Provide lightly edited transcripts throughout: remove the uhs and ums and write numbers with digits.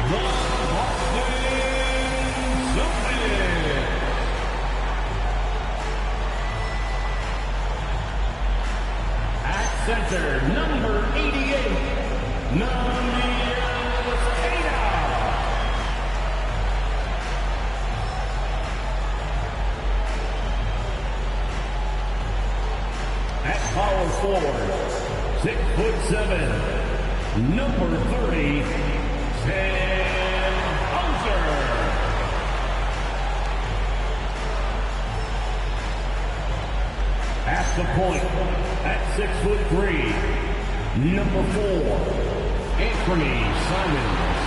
the Boston Celtics. At center, number 88, at power forward, 6'7", number 30, Hauser. At the point, at 6'3", number 4, Anthony Simons.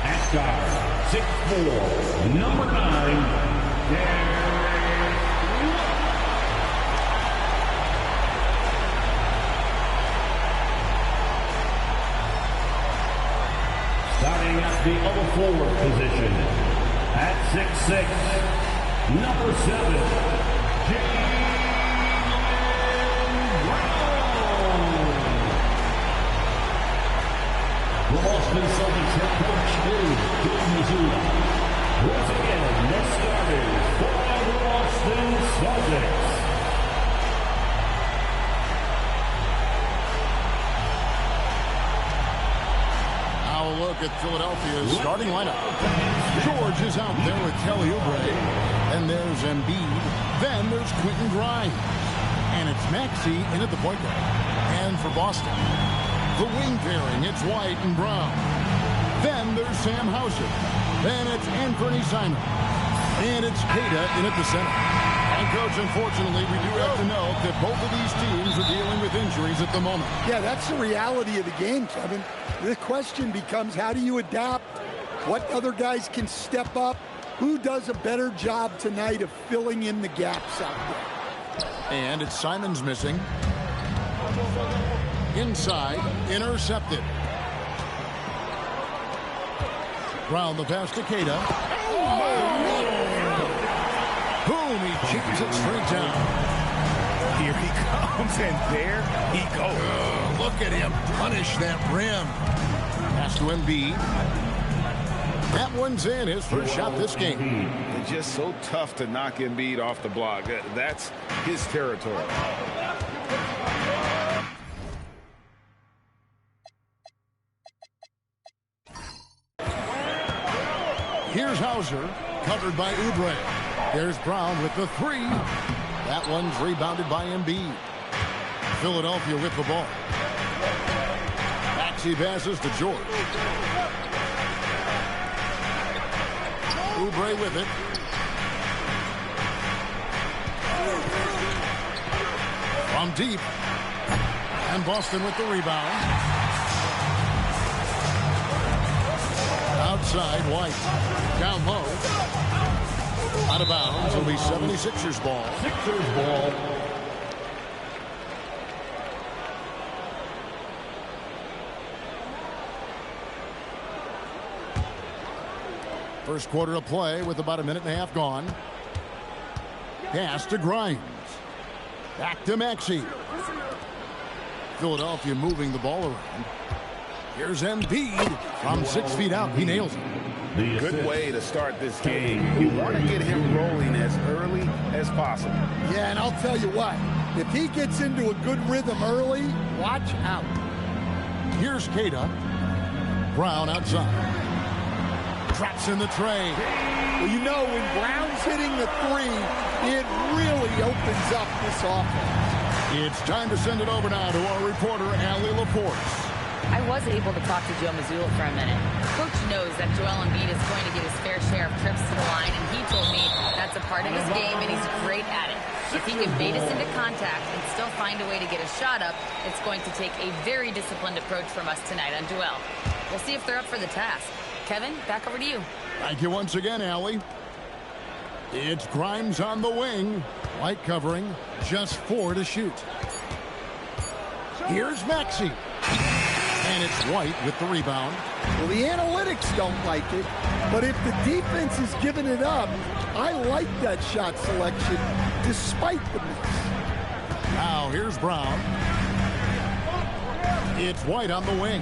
At guard, 6'4", number 9, starting at the other forward position, at 6'6", number 7, the Boston Celtics head coach is Joe Mazzulla. Once again, the starters for the Boston Celtics. Now a look at Philadelphia's starting lineup. George is out there with Kelly Oubre. Then there's Embiid. Then there's Quentin Grimes. And it's Maxey in at the point guard. And for Boston, the wing pairing, it's White and Brown. Then there's Sam Hauser. Then it's Anthony Simons. And it's Queta in at the center. And, Coach, unfortunately, we do have to note that both of these teams are dealing with injuries at the moment. Yeah, that's the reality of the game, Kevin. The question becomes, how do you adapt? What other guys can step up? Who does a better job tonight of filling in the gaps out there? And it's Simons missing. Inside, intercepted. Brown the pass to Queta. Boom, he chips it straight down. Here he comes, and there he goes. Look at him punish that rim. Pass to Embiid. That one's in, his first shot this game. It's just so tough to knock Embiid off the block. That's his territory. Here's Hauser, covered by Oubre. There's Brown with the three. That one's rebounded by Embiid. Philadelphia with the ball. Maxey passes to George. Oubre with it. From deep. And Boston with the rebound. Outside, White. Down low. Out of bounds. It'll be 76ers ball. Sixers ball. First quarter of play with about a minute and a half gone. Pass to Grimes. Back to Maxey. Philadelphia moving the ball around. Here's Embiid from 6 feet out. He nails it. Good way to start this game. You want to get him rolling as early as possible. Yeah, and I'll tell you what. If he gets into a good rhythm early, watch out. Here's Queta. Brown outside. Traps in the tray. Well, you know, when Brown's hitting the three, it really opens up this offense. It's time to send it over now to our reporter, Allie Laporte. I was able to talk to Joe Mazzulla for a minute. Coach knows that Joel Embiid is going to get his fair share of trips to the line, and he told me that's a part of his game, and he's great at it. If he can bait us into contact and still find a way to get a shot up, it's going to take a very disciplined approach from us tonight on Joel. We'll see if they're up for the task. Kevin, back over to you. Thank you once again, Allie. It's Grimes on the wing. White covering. Just 4 to shoot. Here's Maxey. And it's White with the rebound. Well, the analytics don't like it, but if the defense is giving it up, I like that shot selection despite the miss. Now here's Brown. It's White on the wing.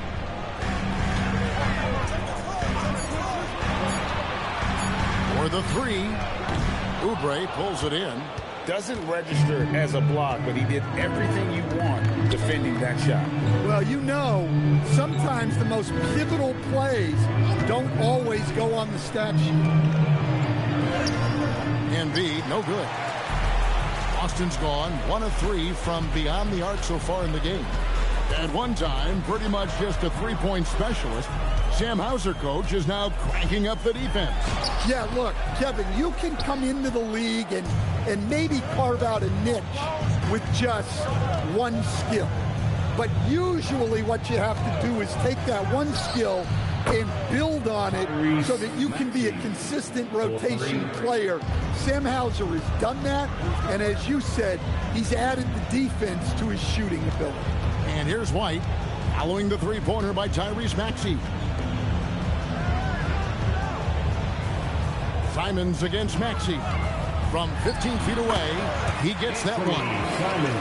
For the three, Oubre pulls it in. Doesn't register as a block, but he did everything you want defending that shot. Well, you know, sometimes the most pivotal plays don't always go on the stat sheet. Embiid, no good. Austin's gone 1 of 3 from beyond the arc so far in the game. At one time, pretty much just a three-point specialist, Sam Hauser, coach, is now cranking up the defense. Yeah, look, Kevin, you can come into the league and maybe carve out a niche with just one skill. But usually what you have to do is take that one skill and build on it so that you can be a consistent rotation player. Sam Hauser has done that, and as you said, he's added the defense to his shooting ability. And here's White, following the three-pointer by Tyrese Maxey. Simons against Maxey. From 15 feet away, he gets that one.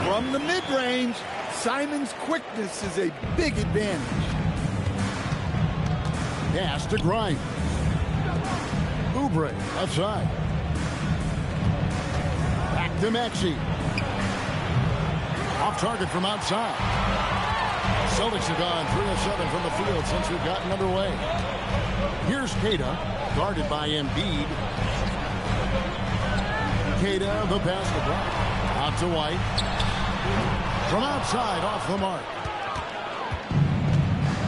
From the mid-range, Simons' quickness is a big advantage. Pass to Grimes. Oubre outside. Back to Maxey. Off target from outside. Celtics have gone 3 of 7 from the field since we've gotten underway. Here's Queta, guarded by Embiid. Queta, the basketball. Out to White. From outside, off the mark.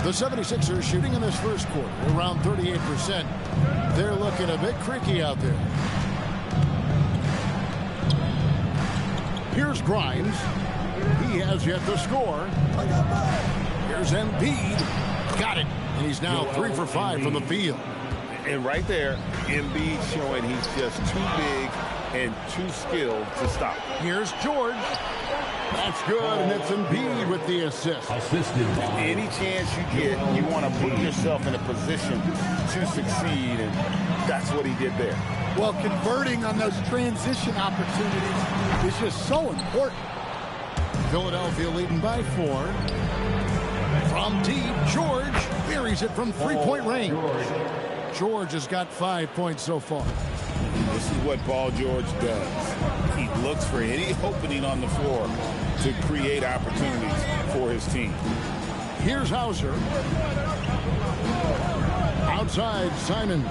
The 76ers shooting in this first quarter around 38%. They're looking a bit creaky out there. Here's Grimes. He has yet to score. Here's Embiid. Got it. And he's now 3 for 5 from the field. And right there, Embiid showing he's just too big and too skilled to stop. Here's George. That's good, and it's Embiid with the assist. Any chance you get, you want to put yourself in a position to succeed, and that's what he did there. Well, converting on those transition opportunities is just so important. Philadelphia leading by 4. From deep, George buries it from three-point range. George has got 5 points so far. This is what Paul George does. He looks for any opening on the floor to create opportunities for his team. Here's Hauser. Outside, Simons.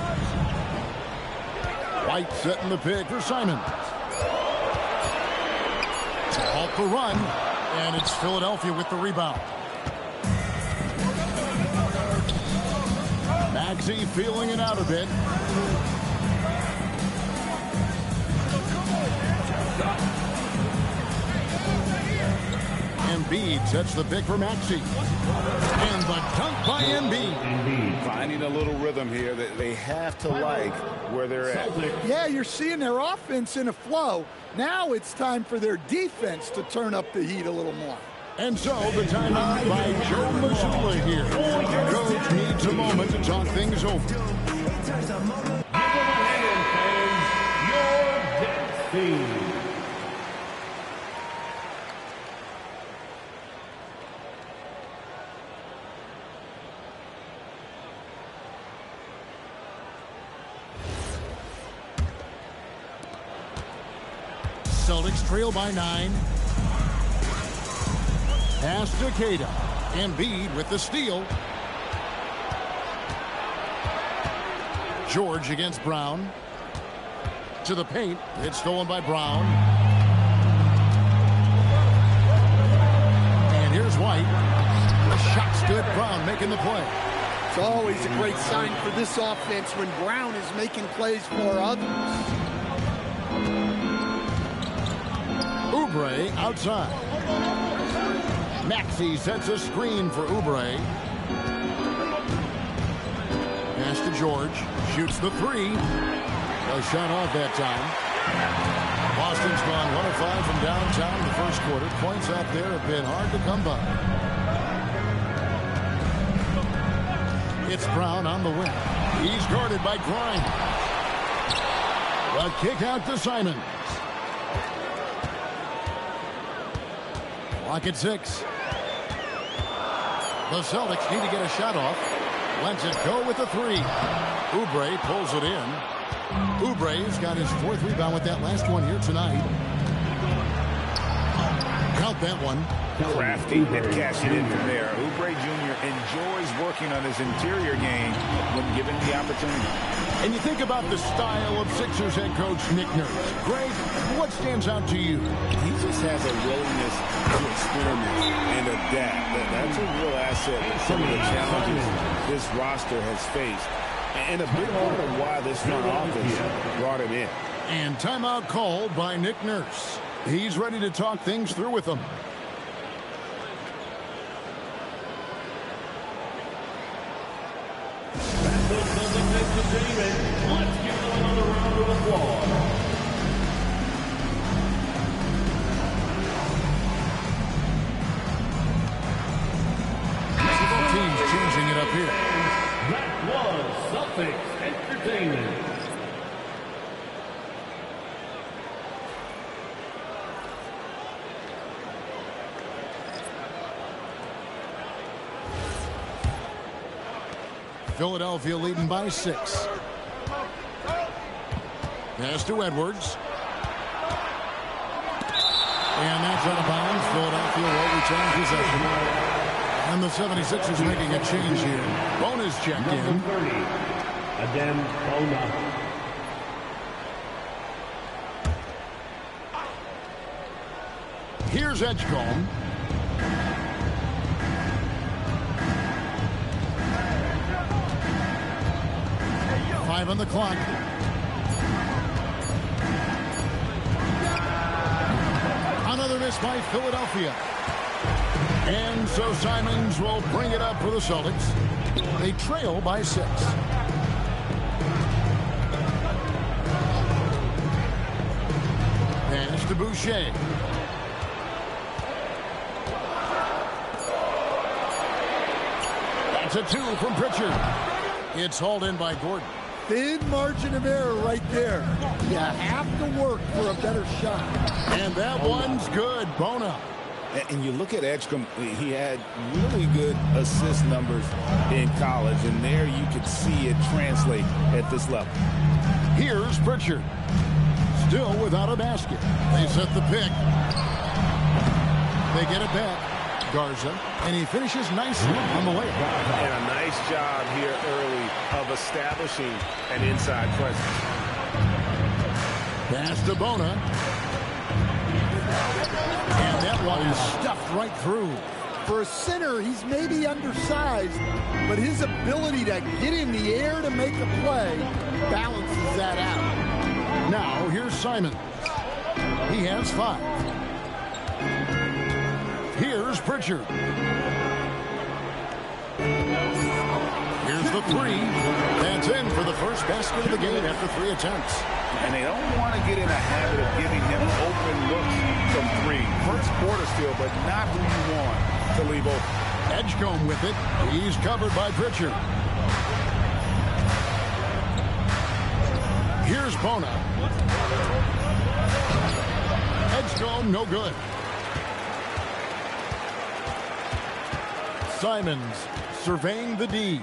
White setting the pick for Simons. To halt the run, and it's Philadelphia with the rebound. Maxey feeling it out a bit. Embiid sets the pick for Maxey. And the dunk by Embiid. Finding a little rhythm here that they have to like where they're at. Yeah, you're seeing their offense in a flow. Now it's time for their defense to turn up the heat a little more. And so the timeout by Joe Mazzulla here. Coach needs a moment to talk things over. Celtics trail by 9. Pass to Queta. Embiid with the steal. George against Brown. To the paint. It's stolen by Brown. And here's White. The shot's good. Brown making the play. It's always a great sign for this offense when Brown is making plays for others. Oubre outside. Maxey sets a screen for Oubre. Pass to George. Shoots the 3. A shot off that time. Boston's gone 1 of 5 from downtown in the first quarter. Points out there have been hard to come by. It's Brown on the wing. He's guarded by Grimes. A kick out to Simons. Clock at 6. The Celtics need to get a shot off. Lets it go with the 3. Oubre pulls it in. Oubre's got his 4th rebound with that last one here tonight. Count that one. Crafty and cashing in from there. Oubre Jr. enjoys working on his interior game when given the opportunity. And you think about the style of Sixers head coach Nick Nurse. Greg, what stands out to you? He just has a willingness to experiment and adapt. That's a real asset with some of the challenges this roster has faced. And a big part of why this front office brought it in. And timeout called by Nick Nurse. He's ready to talk things through with them. Let's give them another round of applause. Both teams changing it up here. That was Celtics Entertainment. Philadelphia leading by 6. Pass to Edwards. And that's out of bounds. Philadelphia will return possession. And the 76ers making a change here. Bona's checked in. Number 30, Adem Bona. Here's Edgecombe. Five on the clock. Another miss by Philadelphia. And so Simons will bring it up for the Celtics. They trail by 6. Pass to Boucher. That's a 2 from Pritchard. It's hauled in by Gordon. Thin margin of error right there. You have to work for a better shot. And that one's good. Bona. And you look at Edgecombe, he had really good assist numbers in college, and there you could see it translate at this level. Here's Pritchard. Still without a basket. They set the pick. They get it back. Garza, and he finishes nicely on the way. And a nice job here early of establishing an inside presence. Pass to Bona. And that one is stuffed right through. For a center, he's maybe undersized, but his ability to get in the air to make a play balances that out. Now, here's Simon. He has 5. Here's Pritchard. Here's the 3. That's in for the first basket of the game after 3 attempts. And they don't want to get in a habit of giving him open looks from 3. First quarter steal, but not who you want to leave open. Edgecombe with it. He's covered by Pritchard. Here's Bona. Edgecombe, no good. Simons surveying the D.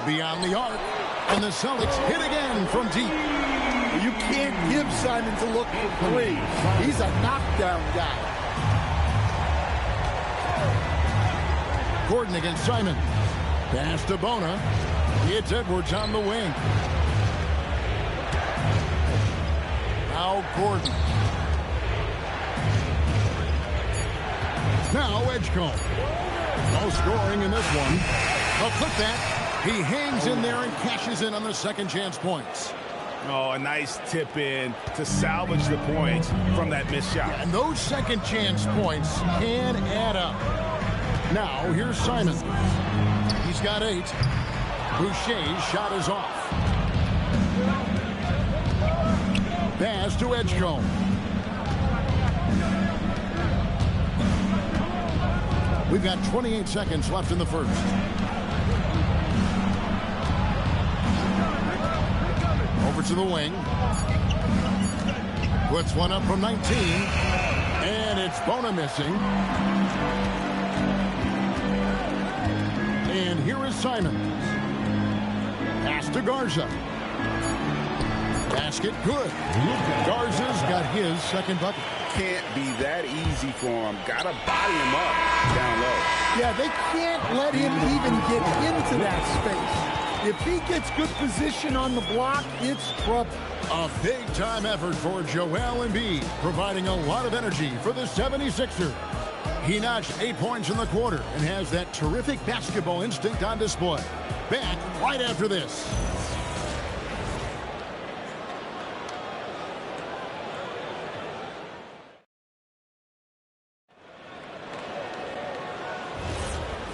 Beyond the arc. And the Celtics hit again from deep. You can't give Simons a look for 3. He's a knockdown guy. Gordon against Simons. Pass to Bona. It's Edwards on the wing. Now Gordon. Now Edgecombe. No scoring in this one. But put that. He hangs in there and cashes in on the second chance points. Oh, a nice tip in to salvage the points from that missed shot. And those second chance points can add up. Now, here's Simon. He's got 8. Boucher's shot is off. Pass to Edgecombe. We've got 28 seconds left in the first. Over to the wing. Puts one up from 19. And it's Bona missing. And here is Simons. Pass to Garza. Basket good. Garza's got his second bucket. Can't be that easy for him. Got to body him up down low. Yeah, they can't let him even get into that space. If he gets good position on the block, it's trouble. A big-time effort for Joel Embiid, providing a lot of energy for the 76ers. He notched 8 points in the quarter and has that terrific basketball instinct on display. Back right after this.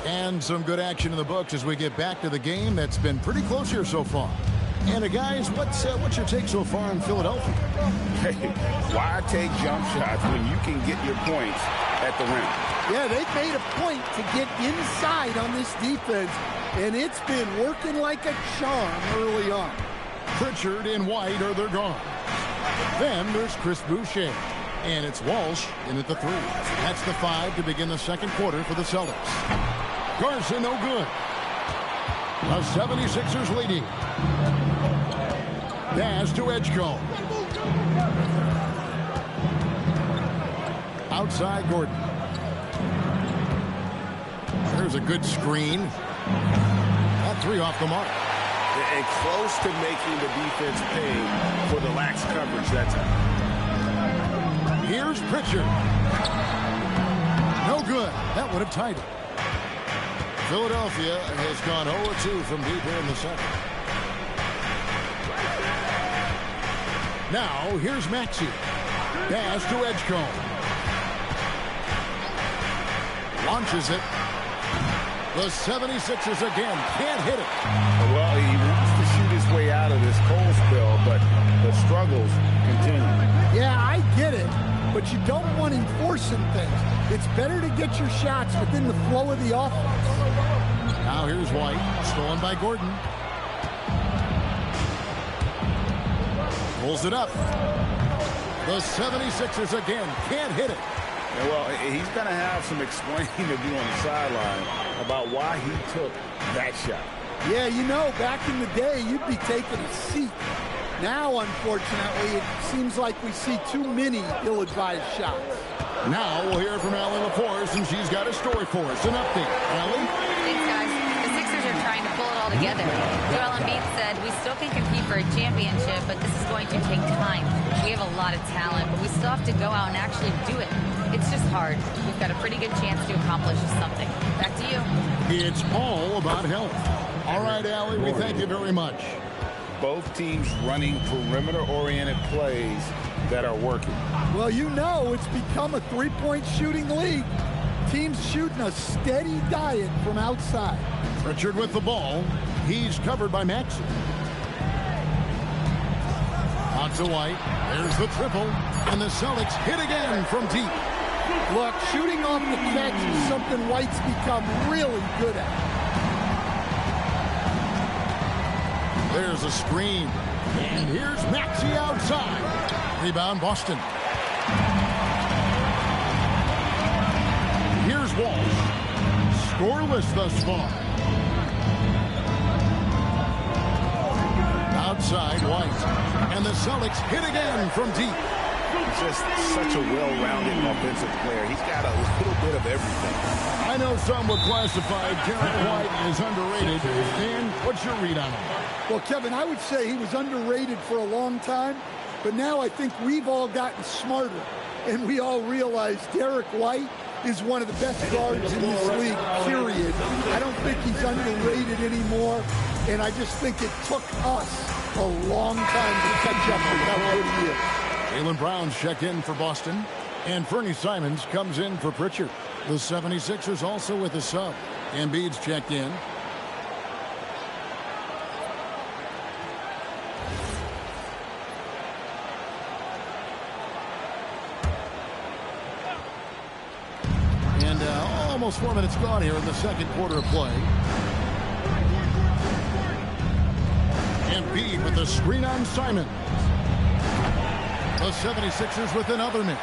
And some good action in the books as we get back to the game that's been pretty close here so far. And guys, what's your take so far in Philadelphia? Hey, why take jump shots when you can get your points at the rim? Yeah, they've made a point to get inside on this defense, and it's been working like a charm early on. Pritchard and White are they're gone. Then there's Chris Boucher. And it's Walsh in at the 3. That's the 5 to begin the second quarter for the Celtics. Garza no good. The 76ers leading. Pass to Edgecombe. Outside Gordon. There's a good screen. That 3 off the mark. And close to making the defense pay for the lax coverage that time. Here's Pritchard. No good. That would have tied it. Philadelphia has gone 0-2 from deep here in the second. Now, here's Maxey. Pass to Edgecombe. Launches it. The 76ers again can't hit it. Well, he wants to shoot his way out of this cold spell, but the struggles continue. Yeah, I get it, but you don't want him forcing things. It's better to get your shots within the flow of the offense. Now here's White, stolen by Gordon. Pulls it up. The 76ers again can't hit it. Well, he's going to have some explaining to do on the sideline about why he took that shot. Yeah, you know, back in the day, you'd be taking a seat. Now, unfortunately, it seems like we see too many ill-advised shots. Now we'll hear from Allie LaForce, and she's got a story for us. An update. Allie? Thanks, guys. The Sixers are trying to pull it all together. Joel Embiid said, we still can compete for a championship, but this is going to take time. We have a lot of talent, but we still have to go out and actually do it. It's just hard. We've got a pretty good chance to accomplish something. Back to you. It's all about health. All right, Allie, we thank you very much. Both teams running perimeter-oriented plays that are working. Well, you know, it's become a three-point shooting league. Teams shooting a steady diet from outside. Pritchard with the ball. He's covered by Maxey. On to White. There's the triple. And the Celtics hit again from deep. Look, shooting off the catch is something White's become really good at. There's a screen. And here's Maxey outside. Rebound Boston. Here's Walsh. Scoreless thus far. Outside White. And the Celtics hit again from deep. He's just such a well-rounded offensive player. He's got a little bit of everything. I know some would classify Derek White as underrated. Dan, what's your read on him? Well, Kevin, I would say he was underrated for a long time, but now I think we've all gotten smarter, and we all realize Derek White is one of the best guards in this league, period. I don't think he's underrated anymore, and I just think it took us a long time to catch up with how good he is. Jaylen Brown's check in for Boston, and Fernie Simons comes in for Pritchard. The 76ers also with a sub. Embiid's checked in. And almost 4 minutes gone here in the second quarter of play. Embiid with the screen on Simons. The 76ers with another miss.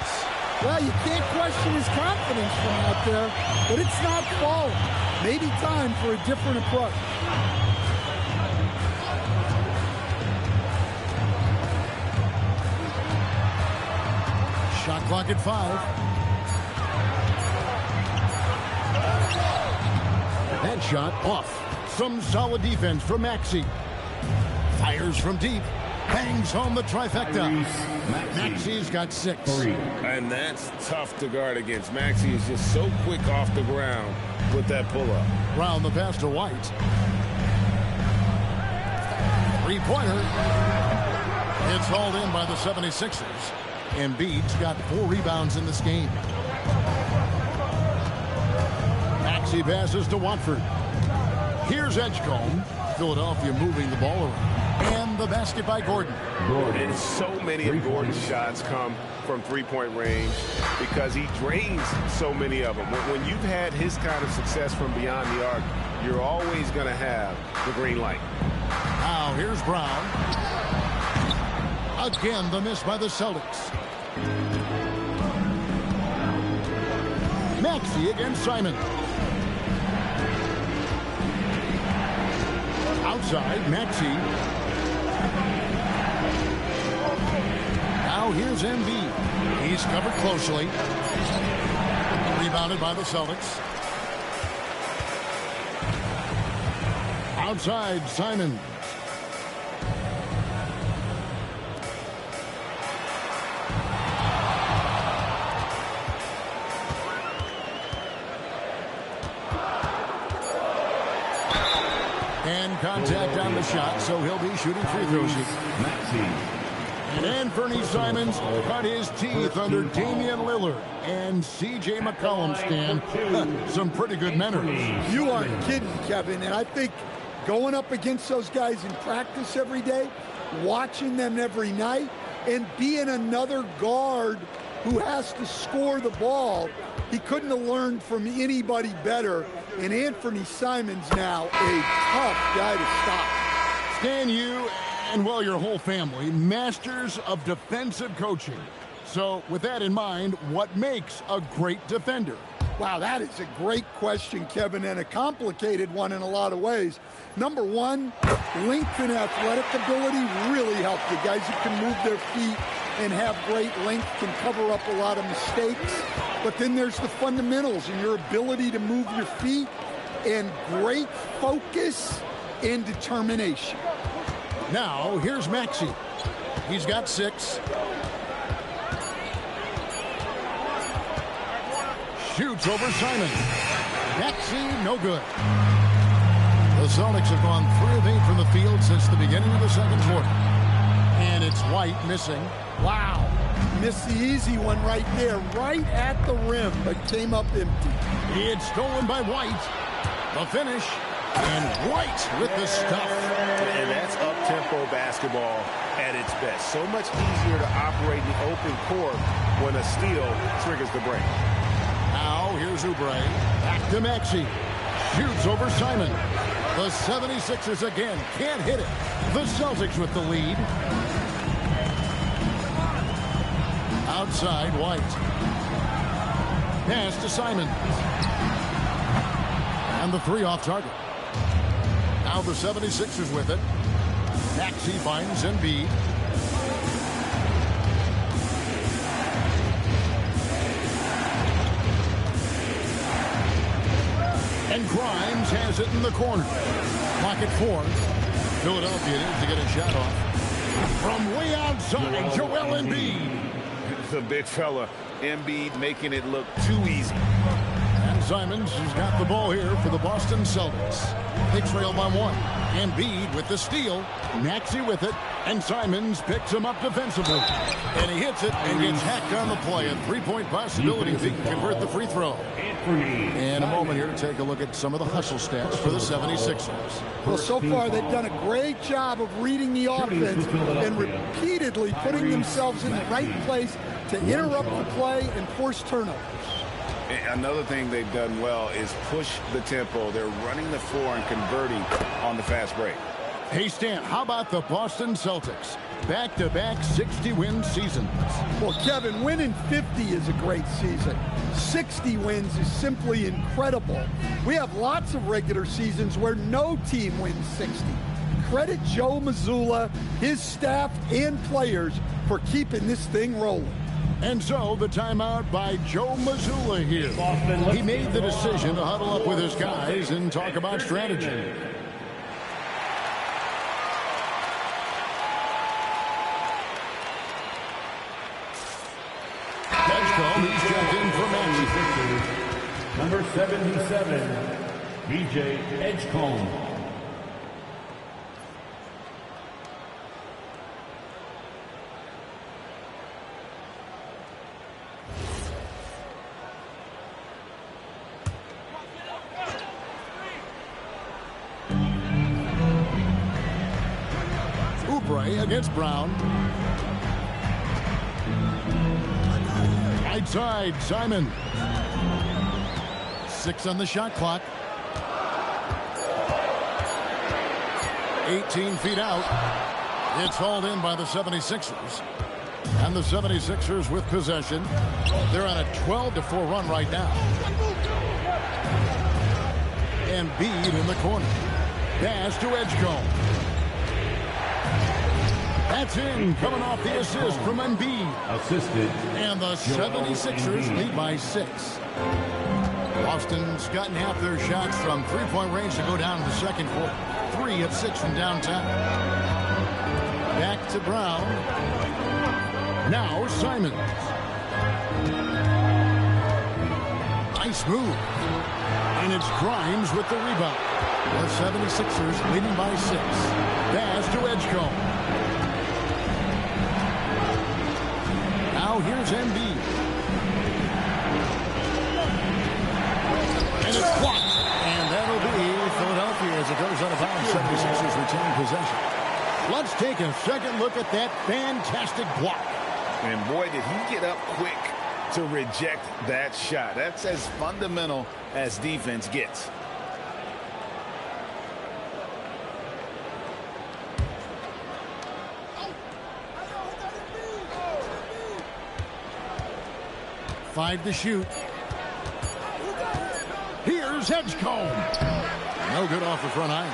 Well, you can't question his confidence from out there, but it's not falling. Maybe time for a different approach. Shot clock at 5. That shot off. Some solid defense from Maxey. Fires from deep. Bangs home the trifecta. Maxey's got 6. And that's tough to guard against. Maxey is just so quick off the ground with that pull-up. Round the pass to White. Three-pointer. It's hauled in by the 76ers. Embiid's got 4 rebounds in this game. Maxey passes to Watford. Here's Edgecombe. Philadelphia moving the ball around. And the basket by Gordon. And so many of Gordon's shots come from three-point range because he drains so many of them. When you've had his kind of success from beyond the arc, you're always going to have the green light. Now here's Brown. Again, the miss by the Celtics. Maxey against Simon. Outside, Maxey. Now here's Embiid. He's covered closely. Rebounded by the Celtics. Outside, Simon. And contact on the shot, so he'll be shooting free throws. And Anthony Simons cut his teeth under Damian Lillard and C.J. McCollum, Stan. Some pretty good manners. You aren't kidding, Kevin. And I think going up against those guys in practice every day, watching them every night, and being another guard who has to score the ball, he couldn't have learned from anybody better. And Anthony Simons now a tough guy to stop. Stan, you and, well, your whole family, masters of defensive coaching. So with that in mind, what makes a great defender? Wow, that is a great question, Kevin, and a complicated one in a lot of ways. Number one, length and athletic ability really help you. Guys who can move their feet and have great length can cover up a lot of mistakes. But then there's the fundamentals and your ability to move your feet and great focus and determination. Now, here's Maxey. He's got 6. Shoots over Simon. Maxey, no good. The Celtics have gone 3 of 8 from the field since the beginning of the second quarter. And it's White missing. Wow. Missed the easy one right there, right at the rim, but came up empty. It's stolen by White. The finish. And White with the stuff. And that's up-tempo basketball at its best. So much easier to operate in the open court when a steal triggers the break. Now here's Oubre. Back to Maxey. Shoots over Simon. The 76ers again can't hit it. The Celtics with the lead. Outside, White. Pass to Simon. And the 3 off target. Now the 76ers with it. Maxey finds Embiid. And Grimes has it in the corner. Clock at 4. Philadelphia needs to get a shot off. From way outside, Joel Embiid. The big fella, Embiid, making it look too easy. And Simons has got the ball here for the Boston Celtics. They trail by 1. Embiid with the steal. Maxey with it. And Simons picks him up defensively. And he hits it and gets hacked on the play. A 3-point possibility if he can convert the free throw. And a moment here to take a look at some of the hustle stats for the 76ers. Well, so far they've done a great job of reading the offense and repeatedly putting themselves in the right place to interrupt the play and force turnovers. Another thing they've done well is push the tempo. They're running the floor and converting on the fast break. Hey, Stan, how about the Boston Celtics? back-to-back 60-win seasons. Well, Kevin, winning 50 is a great season. 60 wins is simply incredible. We have lots of regular seasons where no team wins 60. Credit Joe Mazzulla, his staff, and players for keeping this thing rolling. And so the timeout by Joe Mazzulla here. He made the decision to huddle up with his guys and talk about strategy. Edgecombe, he's checked in for Maxey. Number 77, B.J. Edgecombe. Against Brown. Right side, Simon. 6 on the shot clock. 18 feet out. It's hauled in by the 76ers. And the 76ers with possession. They're on a 12-4 run right now. Embiid in the corner. Pass to Edgecombe. That's in, coming off the assist from Embiid. Assisted. And the 76ers lead by 6. Boston's gotten half their shots from three-point range to go down in the second quarter. 3 of 6 from downtown. Back to Brown. Now Simons. Nice move. And it's Grimes with the rebound. The 76ers leading by 6. Pass to Edgecombe. Now here's Embiid. And it's blocked. And that'll be Philadelphia as it goes out of bounds. 76ers retain possession. Let's take a second look at that fantastic block. And boy, did he get up quick to reject that shot. That's as fundamental as defense gets. Five to shoot. Here's Edgecombe. No good off the front iron.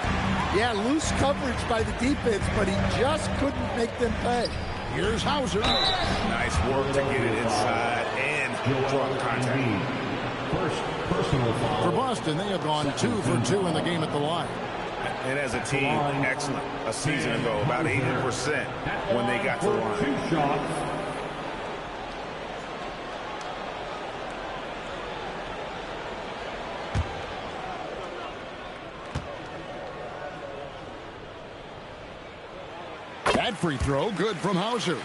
Yeah, loose coverage by the defense, but he just couldn't make them pay. Here's Hauser. Nice work to get it inside and draw contact. First personal foul. For Boston, they have gone 2 for 2 in the game at the line. And as a team, excellent. A season ago, about 80% when they got to the line. 2 shots. That free throw, good from Hauser.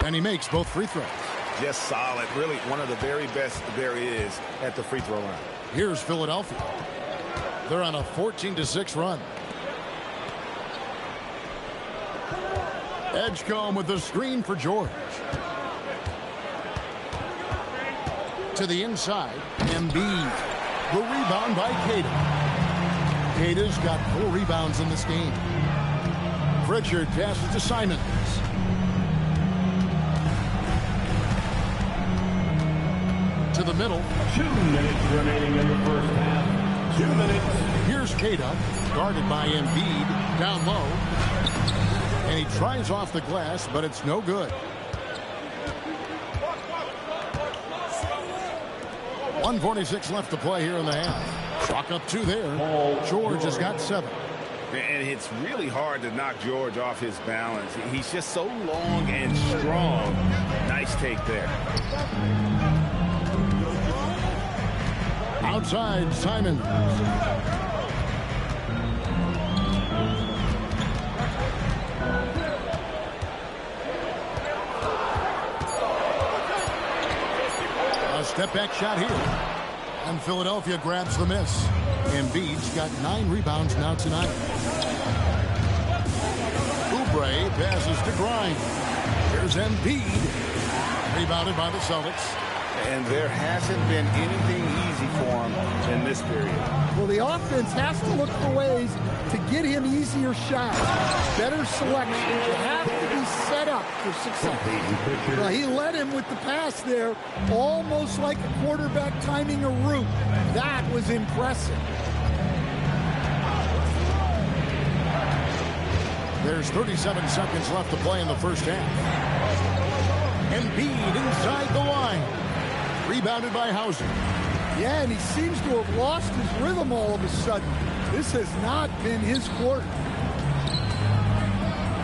And he makes both free throws. Just solid. Really one of the very best there is at the free throw line. Here's Philadelphia. They're on a 14-6 run. Edgecombe with the screen for George. To the inside. Embiid. The rebound by Queta. Queta's got 4 rebounds in this game. Pritchard passes to Simons. To the middle. 2 minutes remaining in the first half. 2 minutes. Here's Queta, guarded by Embiid, down low. And he tries off the glass, but it's no good. 1:46 left to play here in the half. Chalk up 2 there. George has got 7. And it's really hard to knock George off his balance. He's just so long and strong. Nice take there. Outside, Simon. A step back shot here. And Philadelphia grabs the miss. Embiid's got 9 rebounds now tonight. Oubre passes to Grimes. Here's Embiid. Rebounded by the Celtics. And there hasn't been anything easy for him in this period. Well, the offense has to look for ways to get him easier shots, better selection. You have to be set up for success. Well, he led him with the pass there, almost like a quarterback timing a route. That was impressive. There's 37 seconds left to play in the first half. Embiid inside the line. Rebounded by Hauser. Yeah, and he seems to have lost his rhythm all of a sudden. This has not been his quarter.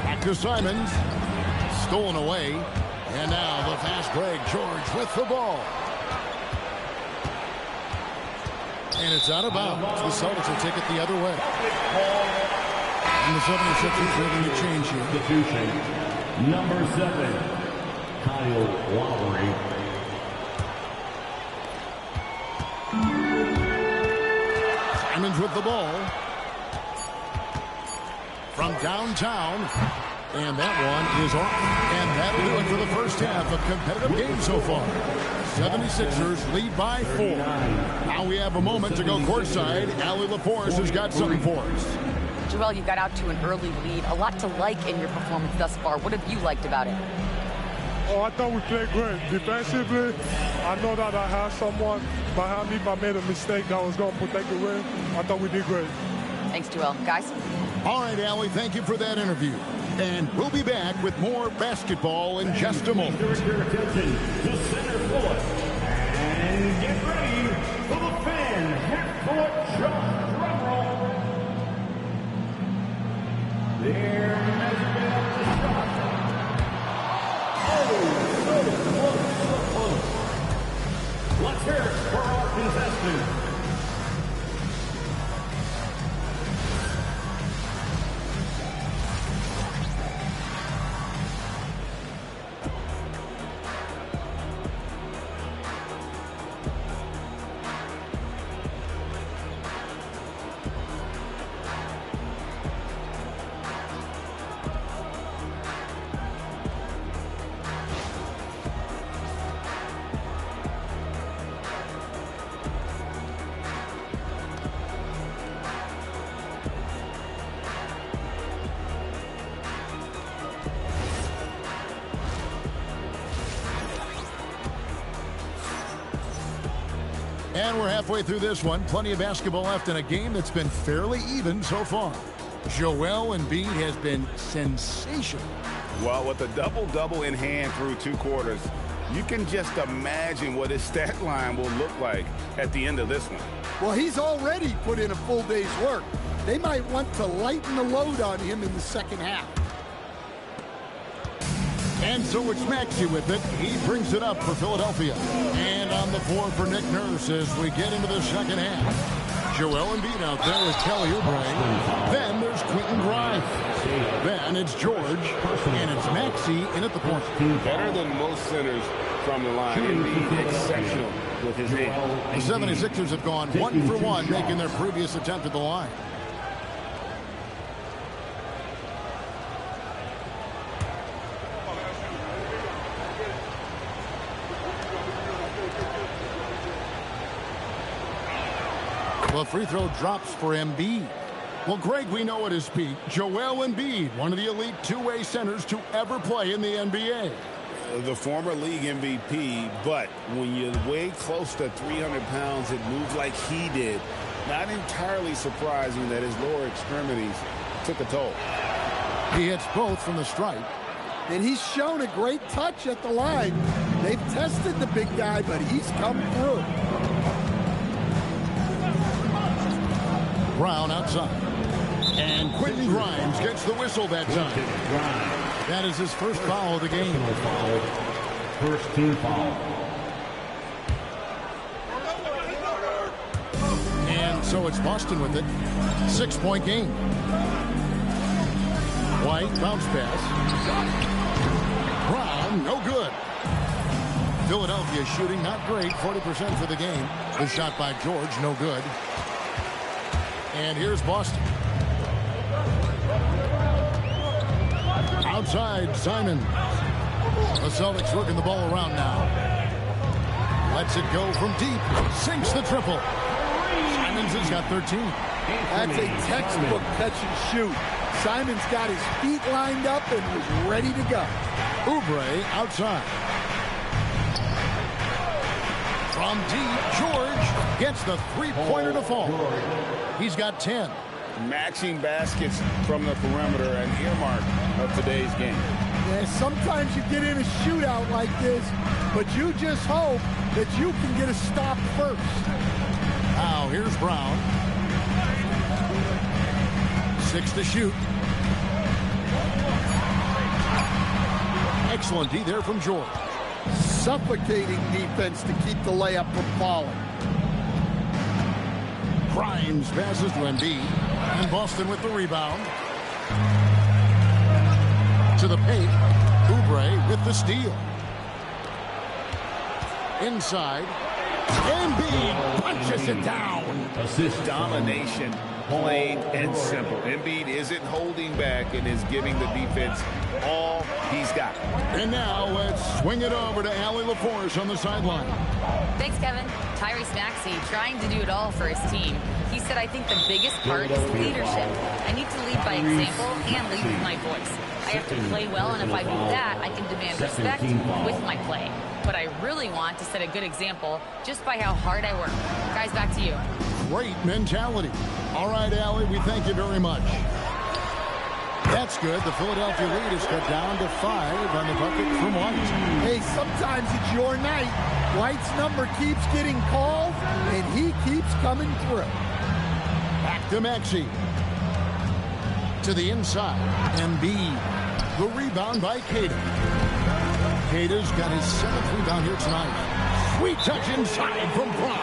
Back to Simons. Stolen away. And now the fast break. George with the ball. And it's out of bounds. The Celtics will take it the other way. And the 76ers making a change here. Substitution. Number 7, Kyle Lowry. Simons with the ball. From downtown. And that one is off. And that'll do it for the first half. A competitive game so far. 76ers lead by 4. Now we have a moment to go courtside. Allie LaForce has got something for us. Joel, you got out to an early lead. A lot to like in your performance thus far. What have you liked about it? Oh, I thought we played great. Defensively, I know that I had someone behind me if I made a mistake that was going to protect the rim. I thought we did great. Thanks, Joel. Guys? All right, Allie, thank you for that interview. And we'll be back with more basketball in just a moment. Direct your attention to center court. And get ready for the fan half-court shot. Drum roll. Their measurement of the shot. Let's hear it for our contestants. And we're halfway through this one. Plenty of basketball left in a game that's been fairly even so far. Joel Embiid has been sensational. Well, with a double-double in hand through 2 quarters, you can just imagine what his stat line will look like at the end of this one. Well, he's already put in a full day's work. They might want to lighten the load on him in the second half. And so it's Maxey with it. He brings it up for Philadelphia. And on the floor for Nick Nurse as we get into the second half. Joel Embiid out there with Kelly Oubre. Then there's Quentin Grimes. Then it's George. And it's Maxey in at the point. Better than most centers from the line. Embiid exceptional with his hand. The 76ers have gone 1 for 1, making their previous attempt at the line. The free throw drops for Embiid. Well, Greg, we know at his peak, Joel Embiid, one of the elite two-way centers to ever play in the NBA. The former league MVP, but when you weigh close to 300 pounds, it moves like he did. Not entirely surprising that his lower extremities took a toll. He hits both from the stripe. And he's shown a great touch at the line. They've tested the big guy, but he's come through. Brown outside. And Quentin Grimes gets the whistle that time. That is his first foul of the game. First team foul. And so it's Boston with it. 6-point game. White bounce pass. Brown, no good. Philadelphia shooting not great, 40% for the game. The shot by George, no good. And here's Boston. Outside, Simon. The Celtics working the ball around now. Lets it go from deep. Sinks the triple. Simons has got 13. That's a textbook catch and shoot. Simon's got his feet lined up and was ready to go. Oubre outside. From deep, George gets the three-pointer to fall. He's got 10. Matching baskets from the perimeter, an earmark of today's game. Yeah, sometimes you get in a shootout like this, but you just hope that you can get a stop first. Now here's Brown. 6 to shoot. Excellent D there from George. Suffocating defense to keep the layup from falling. Grimes passes to Embiid. And Boston with the rebound. To the paint. Oubre with the steal. Inside. Embiid punches it down. Assist domination, plain and simple. Embiid isn't holding back and is giving the defense all he's got. And now let's swing it over to Allie LaForce on the sideline. Thanks, Kevin. Tyrese Maxey trying to do it all for his team. He said, I think the biggest part is leadership. I need to lead by example and lead with my voice. I have to play well, and if I do that, I can demand respect with my play. But I really want to set a good example just by how hard I work. Guys, back to you. Great mentality. All right, Allie, we thank you very much. That's good. The Philadelphia lead is cut down to 5 on the bucket from White. Hey, sometimes it's your night. White's number keeps getting called, and he keeps coming through. Back to Maxey. To the inside. Embiid. The rebound by Queta. Queta's got his 7th rebound here tonight. Sweet touch inside from Brown.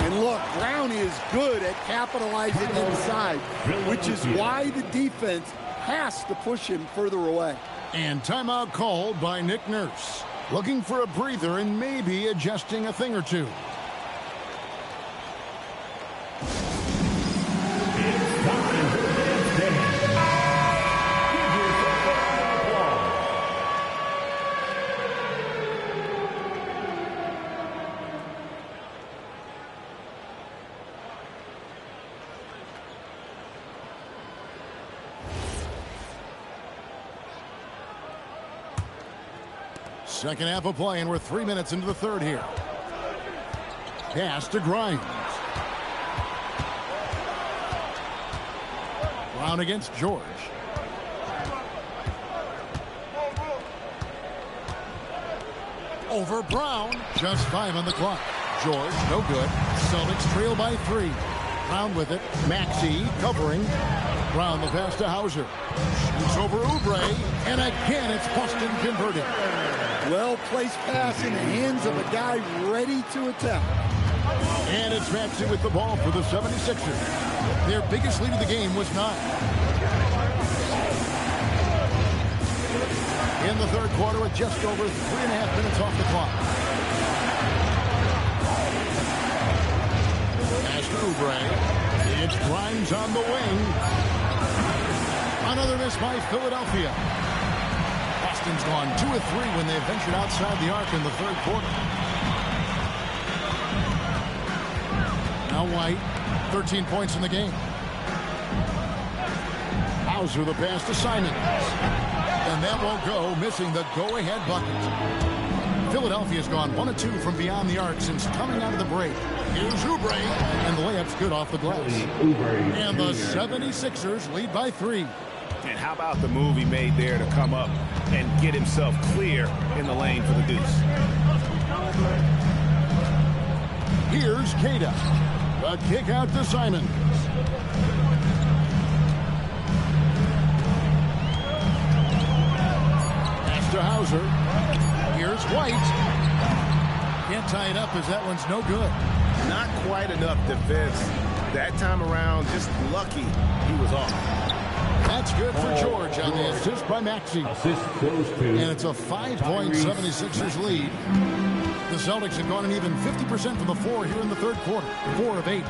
And look, Brown is good at capitalizing inside, which is why the defense has to push him further away. And timeout called by Nick Nurse. Looking for a breather and maybe adjusting a thing or two. Second half of play, and we're 3 minutes into the third here. Pass to Grimes. Brown against George. Over Brown. Just 5 on the clock. George, no good. Celtics trail by 3. Brown with it. Maxey covering. Brown the pass to Hauser. Shoots over Oubre. And again, it's Boston converted. Well-placed pass in the hands of a guy ready to attack. And it's Maxey with the ball for the 76ers. Their biggest lead of the game was 9. In the third quarter with just over 3.5 minutes off the clock. Pass to Oubre. It's Grimes on the wing. Another miss by Philadelphia. Boston's gone 2 of 3 when they ventured outside the arc in the third quarter. Now White, 13 points in the game. Hauser the pass to Simons. And that won't go, missing the go-ahead bucket. Philadelphia's gone 1 of 2 from beyond the arc since coming out of the break. Here's Oubre, and the layup's good off the glass. And the 76ers lead by 3. And how about the move he made there to come up and get himself clear in the lane for the deuce. Here's Queta. A kick out to Simons. Pass to Hauser. Here's White. Can't tie it up as that one's no good. Not quite enough defense. That time around, just lucky he was off. That's good for George on the assist by Maxey. Assist goes to. And it's a 5-point 76ers lead. The Celtics have gone an even 50% from the floor here in the third quarter. 4 of 8.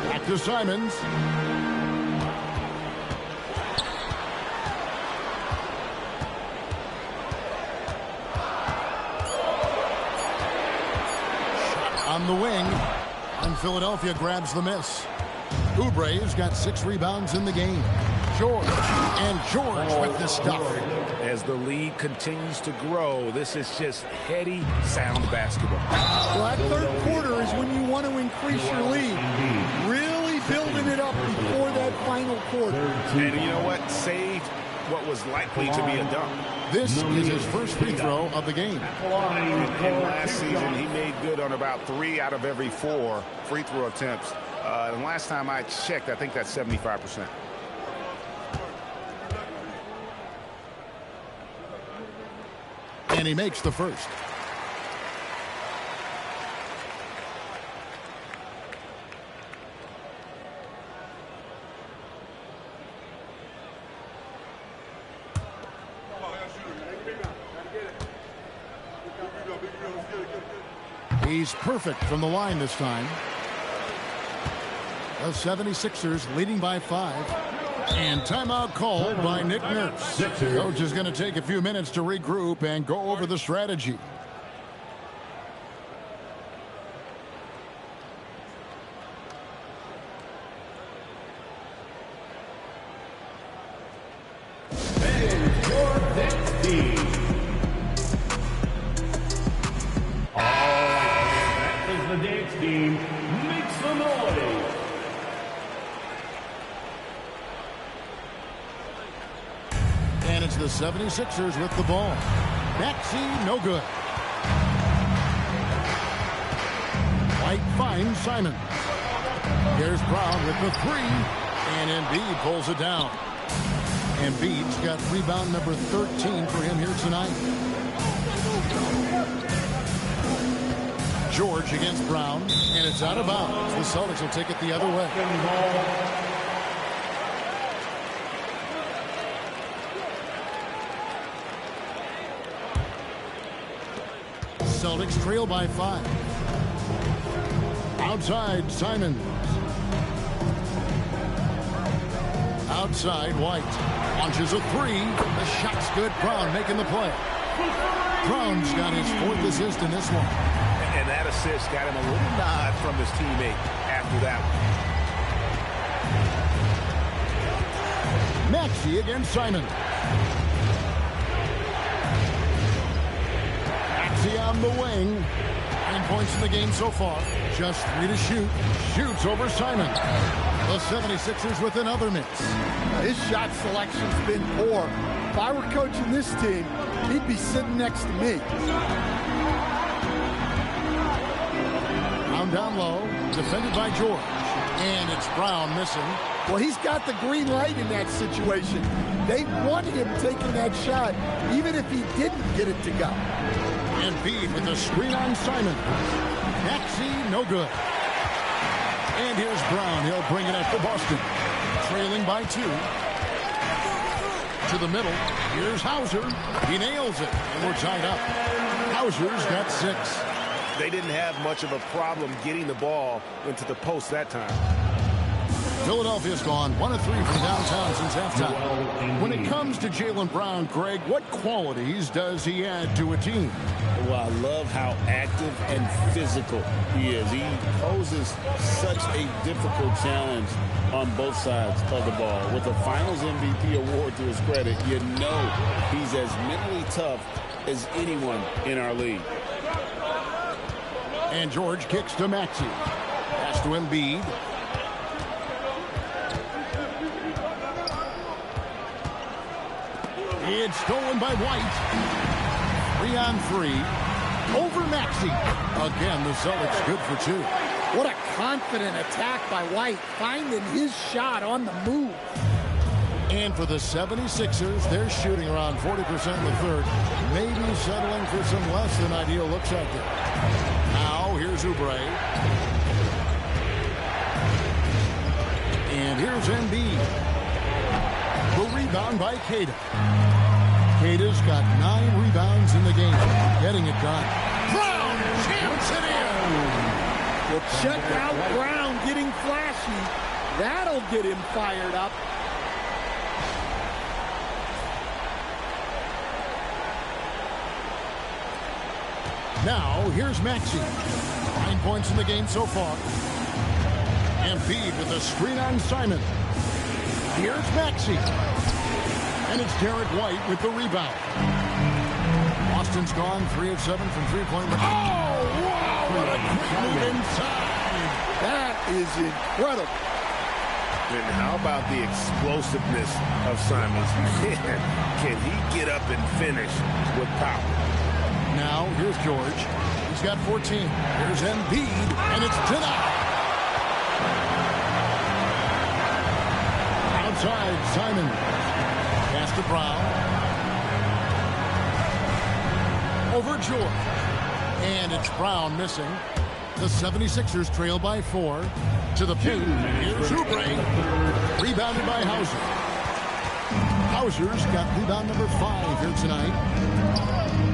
Back to Simons. On the wing, and Philadelphia grabs the miss. Oubre's got 6 rebounds in the game. George with the stuff. As the lead continues to grow, this is just heady, sound basketball. Well, that third quarter is when you want to increase your lead. Really building it up before that final quarter. And you know what? Saved what was likely to be a dunk. This is his first free throw of the game. And last season, he made good on about 3 out of every 4 free throw attempts. And last time I checked, I think that's 75%. And he makes the first. He's perfect from the line this time. The 76ers leading by 5. And timeout called by Nick Nurse. Coach is going to take a few minutes to regroup and go over the strategy. And your next team. All right, that is the next team. Make some noise. And it's the 76ers with the ball. Maxey, no good. White finds Simon. Here's Brown with the 3. And Embiid pulls it down. Embiid's got rebound number 13 for him here tonight. George against Brown. And it's out of bounds. The Celtics will take it the other way. Celtics trail by 5. Outside, Simons. Outside, White. Launches a 3. The shot's good. Brown making the play. Brown's got his 4th assist in this one. And that assist got him a little nod from his teammate after that one. Maxey against Simon. Maxey on the wing. 9 points in the game so far. Just 3 to shoot. Shoots over Simon. The 76ers with another miss. His shot selection's been poor. If I were coaching this team, he'd be sitting next to me. Down low, defended by George. And it's Brown missing. Well, he's got the green light in that situation. They want him taking that shot, even if he didn't get it to go. Embiid with a screen on Simon. Maxey, no good. And here's Brown. He'll bring it up to Boston. Trailing by 2. To the middle. Here's Hauser. He nails it. And we're tied up. Hauser's got 6. They didn't have much of a problem getting the ball into the post that time. Philadelphia's gone 1 of 3 from downtown since halftime. When it comes to Jaylen Brown, Greg, what qualities does he add to a team? Well, I love how active and physical he is. He poses such a difficult challenge on both sides of the ball. With a Finals MVP award to his credit, you know he's as mentally tough as anyone in our league. And George kicks to Maxey. Pass to Embiid. It's stolen by White. 3 on 3. Over Maxey. Again, the Celtics good for 2. What a confident attack by White, finding his shot on the move. And for the 76ers, they're shooting around 40% in the third. Maybe settling for some less than ideal looks out there. Now, here's Oubre. And here's Embiid. The rebound by Keita. Cada's got 9 rebounds in the game. Getting it done. Brown jams it in. Well, check out Brown getting flashy. That'll get him fired up. Now, here's Maxey. 9 points in the game so far. Embiid with a screen on Simon. Here's Maxey. And it's Derek White with the rebound. Boston's gone 3 of 7 from three-point range. Oh, wow, what a quick move inside. That is incredible. And how about the explosiveness of Simons? Can he get up and finish with power? Now, here's George. He's got 14. Here's Embiid, and it's denied. Outside, Simon. Pass to Brown. Over George. And it's Brown missing. The 76ers trail by 4. To the paint. Here's Oubre. Rebounded by Hauser. Hauser's got rebound number 5 here tonight.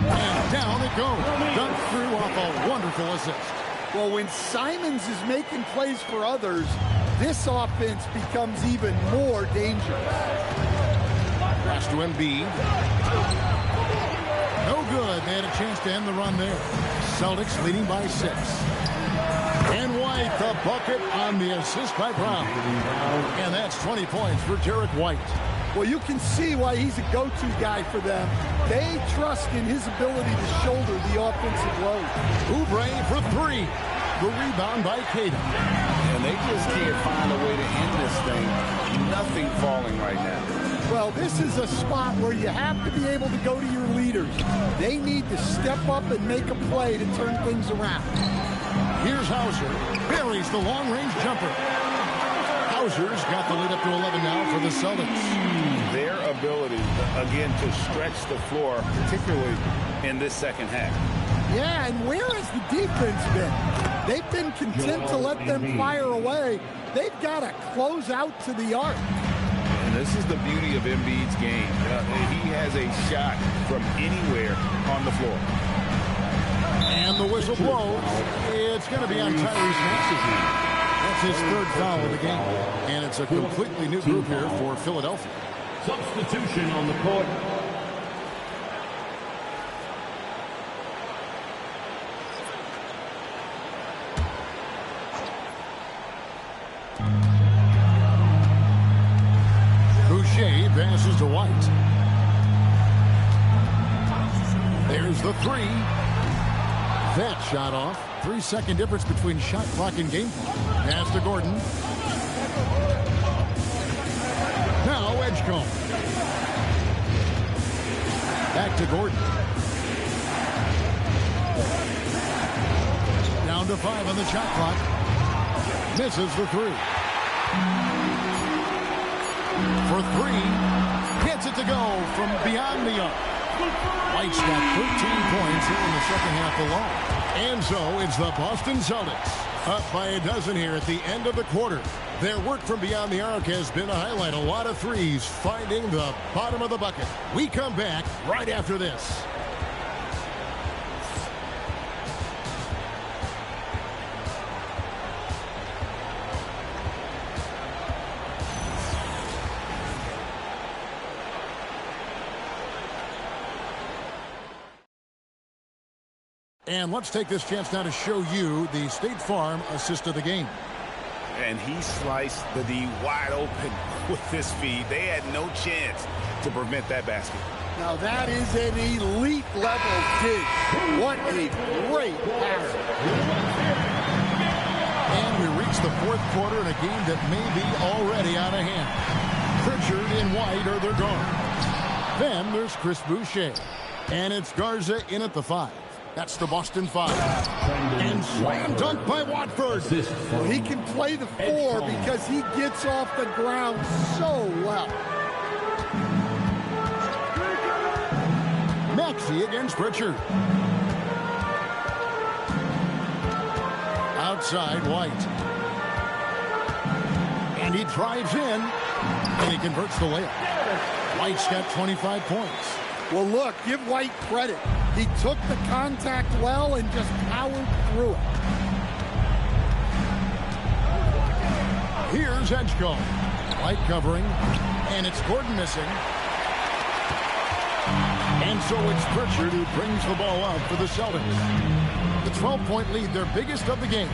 And down it goes. Dunked through off a wonderful assist. Well, when Simons is making plays for others, this offense becomes even more dangerous. Pass to Embiid. No good. They had a chance to end the run there. Celtics leading by 6. And White, the bucket on the assist by Brown. And that's 20 points for Derek White. Well, you can see why he's a go-to guy for them. They trust in his ability to shoulder the offensive load. Oubre for 3. The rebound by Cada. And they just can't find a way to end this thing. Nothing falling right now. Well, this is a spot where you have to be able to go to your leaders. They need to step up and make a play to turn things around. Here's Hauser. Buries the long-range jumper. Hauser's got the lead up to 11 now for the Celtics. Their ability, again, to stretch the floor, particularly in this second half. Yeah, and where has the defense been? They've been content to let them fire away. They've got to close out to the arc. And this is the beauty of Embiid's game. He has a shot from anywhere on the floor. And the whistle blows. It's going to be on Tyrese Maxey. That's his 3rd foul of the game. And it's a completely new group here for Philadelphia. Substitution on the court. Boucher passes to White. There's the 3. That shot off. 3-second difference between shot clock and game clock. Pass to Gordon. Now Edgecombe. Back to Gordon. Down to 5 on the shot clock. Misses the 3. For 3. Gets it to go from beyond the arc. White's got 13 points here in the second half alone. And so it's the Boston Celtics up by a dozen here at the end of the quarter. Their work from beyond the arc has been a highlight. A lot of threes finding the bottom of the bucket. We come back right after this. And let's take this chance now to show you the State Farm assist of the game. And he sliced the D wide open with his feet. They had no chance to prevent that basket. Now that is an elite level dig. What a great pass. And we reach the 4th quarter in a game that may be already out of hand. Pritchard and White are their guards. Then there's Chris Boucher. And it's Garza in at the 5. That's the Boston 5. And slam dunk by Watford. Well, he can play the 4 because he gets off the ground so well. Maxey against Pritchard. Outside White. And he drives in. And he converts the layup. White's got 25 points. Well, look, give White credit. He took the contact well and just powered through it. Here's Edgecombe. White covering, and it's Gordon missing. And so it's Pritchard who brings the ball up for the Celtics. The 12-point lead, their biggest of the game.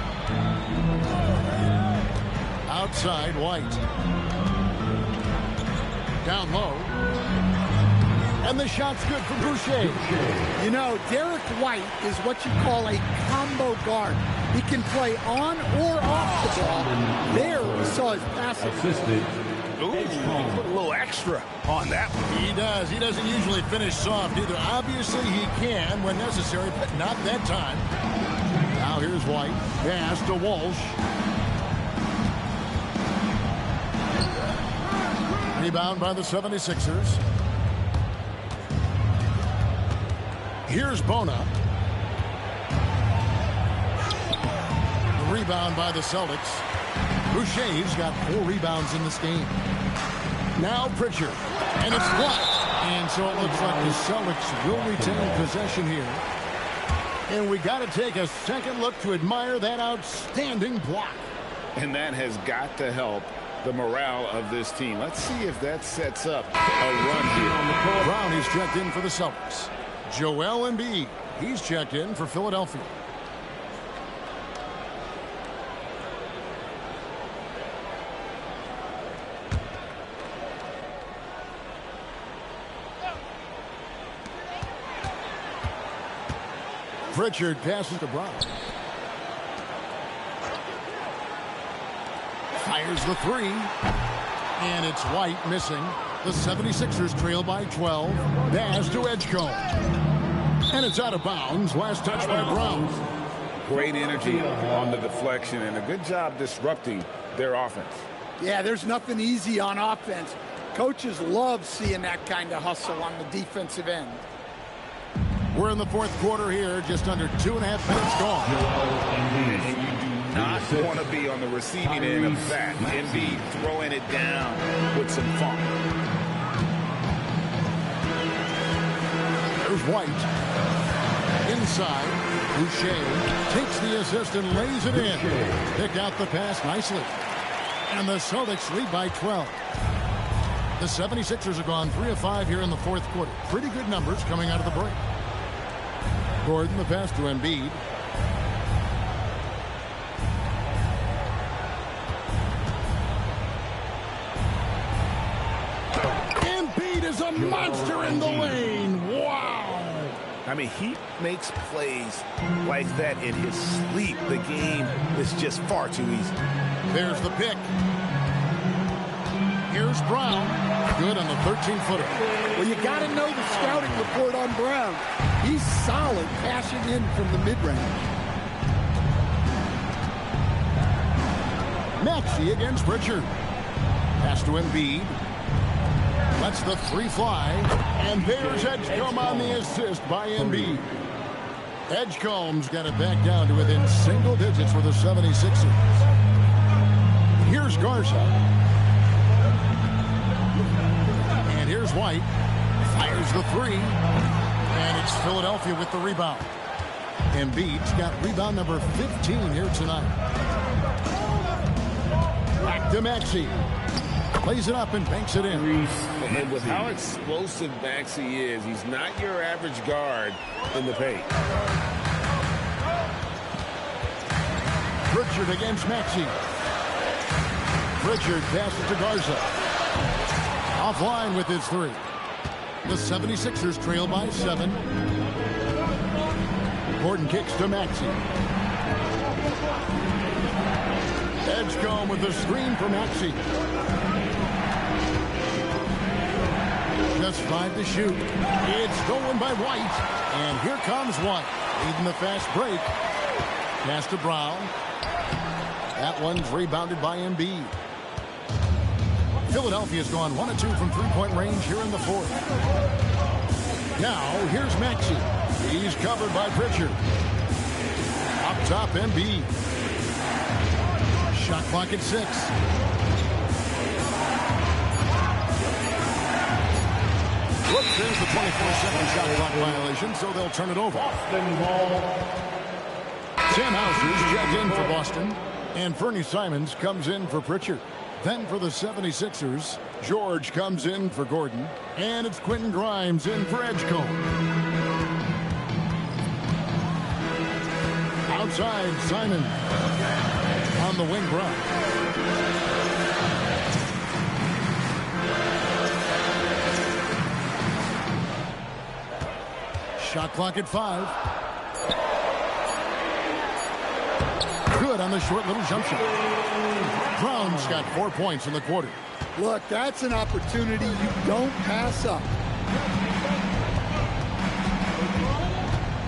Outside, White. Down low. And the shot's good for Boucher. You know, Derek White is what you call a combo guard. He can play on or off the ball. There we saw his passing. Ooh, he put a little extra on that one. He does. He doesn't usually finish soft either. Obviously, he can when necessary, but not that time. Now here's White. Pass to Walsh. Rebound by the 76ers. Here's Bona. The rebound by the Celtics. Boucher's got 4 rebounds in this game. Now Pritchard. And it's blocked. And so it looks like the Celtics will retain possession here. And we got to take a second look to admire that outstanding block. And that has got to help the morale of this team. Let's see if that sets up a run here. Brown is checked in for the Celtics. Joel Embiid. He's checked in for Philadelphia. Pritchard passes to Brown. Fires the 3. And it's White missing. The 76ers trail by 12. Pass to Edgecombe. And it's out of bounds. Last touch by Brown. Great energy on the deflection and a good job disrupting their offense. Yeah, there's nothing easy on offense. Coaches love seeing that kind of hustle on the defensive end. We're in the fourth quarter here, just under 2.5 minutes gone. And you do not want to be on the receiving end of that. Embiid throwing it down with some funk. There's White. Inside, Boucher takes the assist and lays it in. Pick out the pass nicely. And the Celtics lead by 12. The 76ers have gone 3 of 5 here in the fourth quarter. Pretty good numbers coming out of the break. Gordon, the pass to Embiid. Embiid is a monster in the lane. Wow. I mean, he makes plays like that in his sleep. The game is just far too easy. There's the pick. Here's Brown. Good on the 13-footer. Well, you got to know the scouting report on Brown. He's solid passing in from the mid-range. Maxey against Pritchard. Pass to Embiid. Lets the 3 fly. And there's Edgecombe on the assist by Embiid. Edgecombe's got it back down to within single digits for the 76ers. Here's Garza. And here's White. Fires the 3. And it's Philadelphia with the rebound. Embiid's got rebound number 15 here tonight. Back to Maxey. Plays it up and banks it in. And with how explosive Maxey is, he's not your average guard in the paint. Pritchard against Maxey. Pritchard passes to Garza. Offline with his 3. The 76ers trail by 7. Gordon kicks to Maxey. Edgecombe with the screen for Maxey. Just 5 to shoot. It's stolen by White. And here comes White, leading the fast break. Pass to Brown. That one's rebounded by Embiid. Philadelphia's gone 1 of 2 from 3-point range here in the fourth. Now, here's Maxey. He's covered by Pritchard. Up top, Embiid. Shot clock at 6. Brooks is the 20 24-second shot clock violation, so they'll turn it over. Boston ball. Sam Hauser's checked in for Boston, and Fernie Simons comes in for Pritchard. Then for the 76ers, George comes in for Gordon, and it's Quentin Grimes in for Edgecombe. Outside, Simon on the wing, Brown. Shot clock at 5. Good on the short little jump shot. Brown's got 4 points in the quarter. Look, that's an opportunity you don't pass up.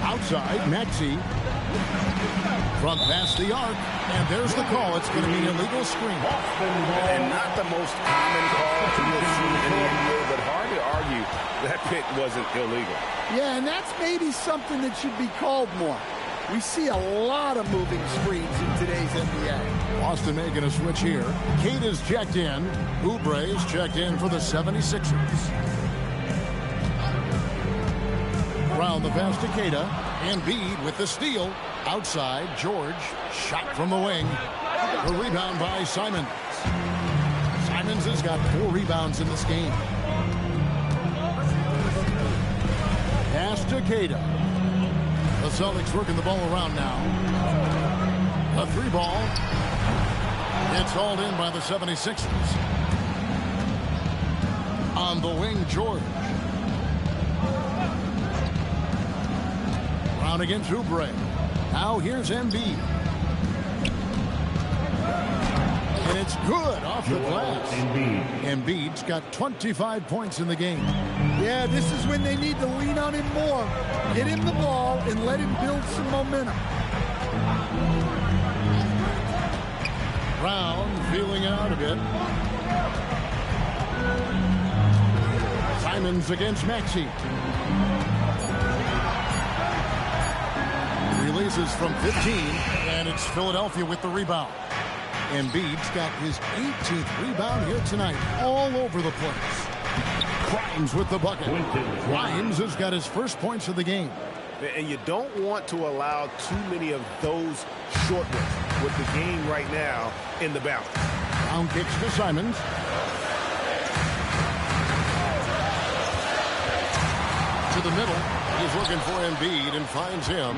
Outside, Maxey. Front past the arc, and there's the call. It's going to be a illegal screen. And not the most common call you'll see in the NBA, but hard to argue that pick wasn't illegal. Yeah, and that's maybe something that should be called more. We see a lot of moving screens in today's NBA. Boston making a switch here. Kate is checked in. Oubre is checked in for the 76ers. Brown the pass to Keita. Embiid with the steal. Outside, George. Shot from the wing. The rebound by Simons. Simons has got 4 rebounds in this game. Pass to Keita. The Celtics working the ball around now. A 3 ball. It's hauled in by the 76ers. On the wing, George. Brown against Oubre. Now here's Embiid. And it's good off the glass. Embiid's got 25 points in the game. Yeah, this is when they need to lean on him more. Get him the ball and let him build some momentum. Brown feeling it out a bit. Simons against Maxey. Releases from 15, and it's Philadelphia with the rebound. Embiid's got his 18th rebound here tonight, all over the place. Grimes with the bucket. Grimes has got his first points of the game. And you don't want to allow too many of those short ones with the game right now in the balance. Brown kicks to Simons. To the middle. He's looking for Embiid and finds him.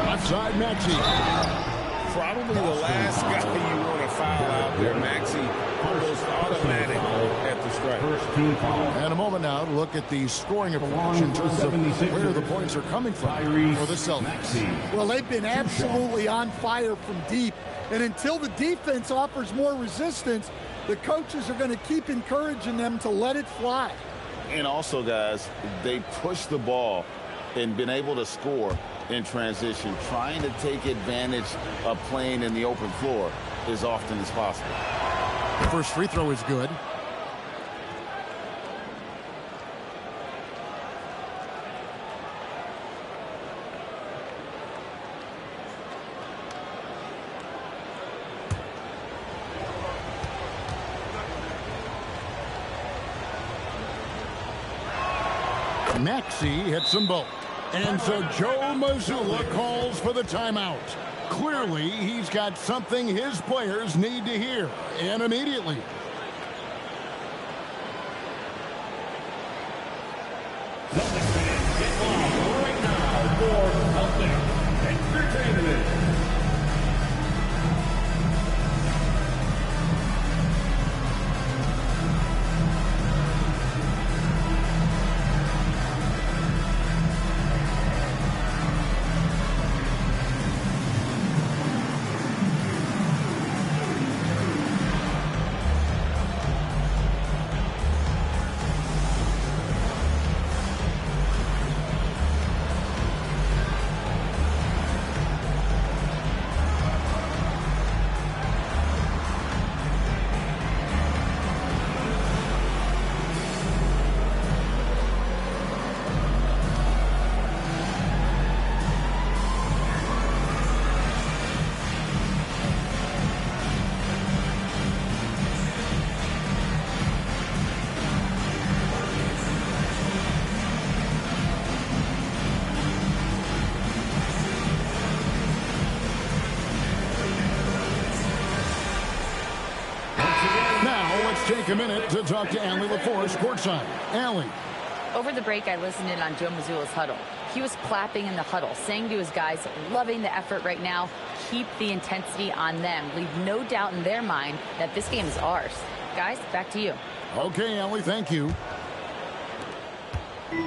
Left side, Maxey. Probably the last guy you want to foul out there, Maxey. Almost automatic at the strike. And a moment now to look at the scoring approach in terms of where the points are coming from for the Celtics. Well, they've been absolutely on fire from deep. And until the defense offers more resistance, the coaches are going to keep encouraging them to let it fly. And also, guys, they push the ball and been able to score in transition, trying to take advantage of playing in the open floor as often as possible. The first free throw is good. Maxey hits them both. And so Joe Mazzulla calls for the timeout. Clearly, he's got something his players need to hear, and immediately. Celtics fans, get live right now for Celtics Entertainment. take a minute to talk to Allie LaForce courtside. Allie. Over the break, I listened in on Joe Mazzulla's huddle. He was clapping in the huddle, saying to his guys, loving the effort right now, keep the intensity on them. Leave no doubt in their mind that this game is ours. Guys, back to you. Okay, Allie, thank you.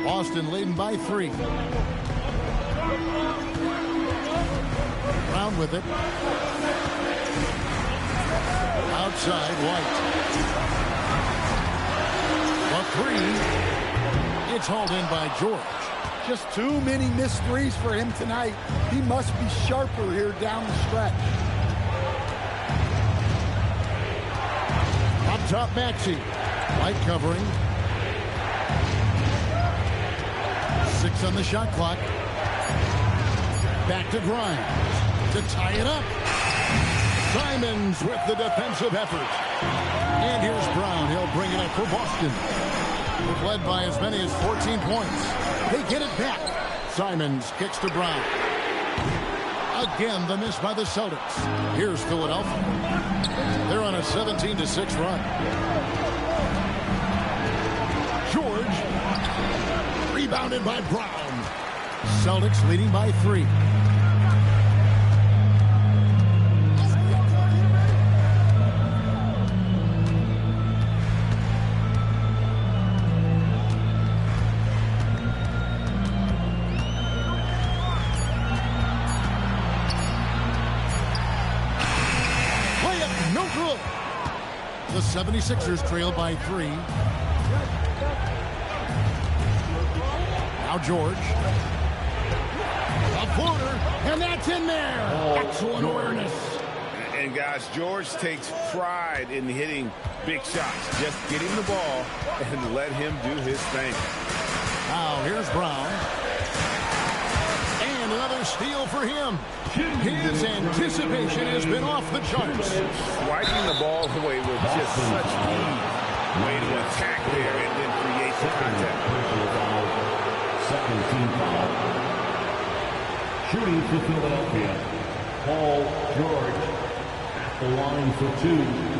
Boston leading by 3. Brown with it. Outside, White. The 3. It's hauled in by George. Just too many missed threes for him tonight. He must be sharper here down the stretch. Up top, Maxey. White covering. 6 on the shot clock. Back to Grimes to tie it up. Simons with the defensive effort. And here's Brown. He'll bring it up for Boston. They've led by as many as 14 points. They get it back. Simons kicks to Brown. Again, the miss by the Celtics. Here's Philadelphia. They're on a 17-6 run. George. Rebounded by Brown. Celtics leading by 3. The 76ers trail by 3. Now George. A floater, and that's in there. Excellent awareness. And guys, George takes pride in hitting big shots. Just get him the ball and let him do his thing. Now here's Brown. And another steal for him. His anticipation has been off the charts. Swiping the ball away with just such ease. Way to attack there and then create the contact. Second team foul. Shooting for Philadelphia, Paul George at the line for 2.